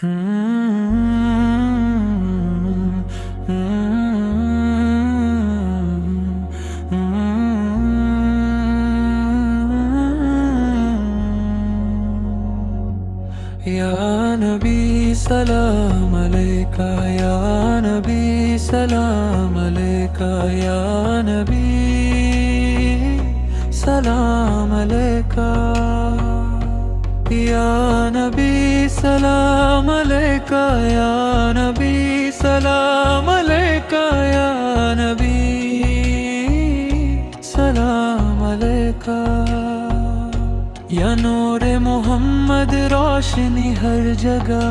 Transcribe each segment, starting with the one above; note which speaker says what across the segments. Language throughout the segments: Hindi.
Speaker 1: या नबी सलाम अलैका, या नबी सलाम अलैका, या नबी सलाम अलैका, या नबी सलाम अलैका, या नबी सलाम अलैका, या नबी सलाम अलैका। या नूरे मोहम्मद रोशनी हर जगह,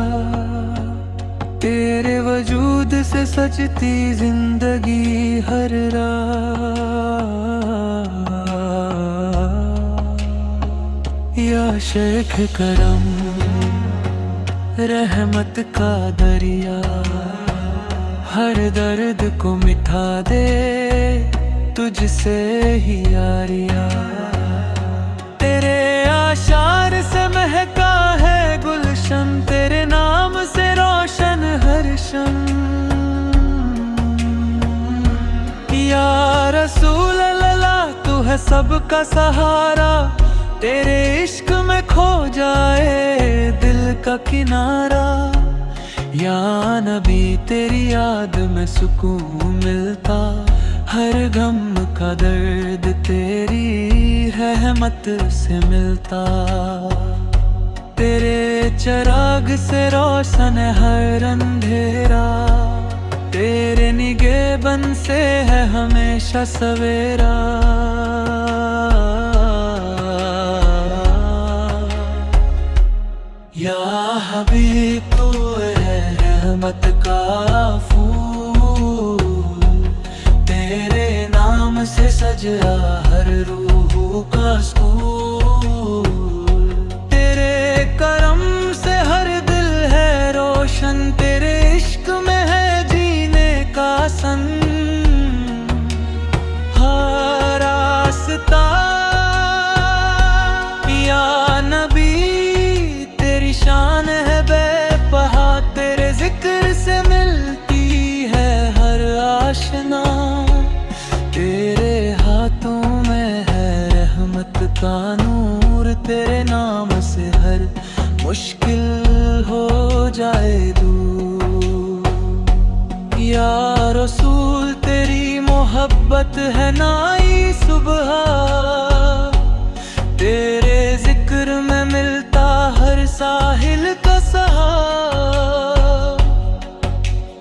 Speaker 1: तेरे वजूद से सजती जिंदगी हर रात। या शेख करम रहमत का दरिया, हर दर्द को मिटा दे तुझसे ही यारिया। तेरे आशार से महका है गुलशन, तेरे नाम से रोशन हर शम। या रसूल अल्लाह तू है सबका सहारा, तेरे इश्क में खो जाए दिल का किनारा। या नबी तेरी याद में सुकून मिलता, हर गम का दर्द तेरी रहमत से मिलता। तेरे चिराग से रोशन है हर अंधेरा, तेरे निगहबन से है हमेशा सवेरा। या हबीब तू है रहमत का फूल, तेरे नाम से सजा हर रूह का स्कूल। तेरे करम से हर दिल है रोशन, तेरे इश्क में है जीने का सन। हर रास्ता या नबी तेरी शान है बेपहा, तेरे जिक्र से मिलती है हर आशना। तेरे हाथों में है रहमत का नूर, तेरे नाम से हर मुश्किल हो जाए दूर। या रसूल तेरी मोहब्बत है नाई सुबह, तेरे जिक्र में मिलता हर साहिल का सहारा।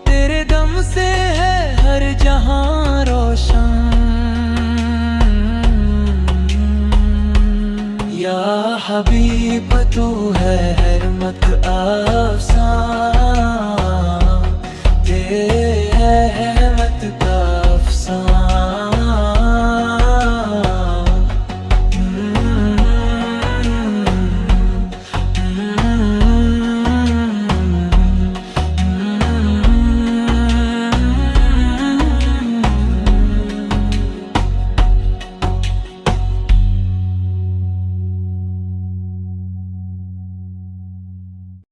Speaker 1: तेरे दम से है हर जहां रोशन। या हबीब तू है रहमत आफसां, तेरे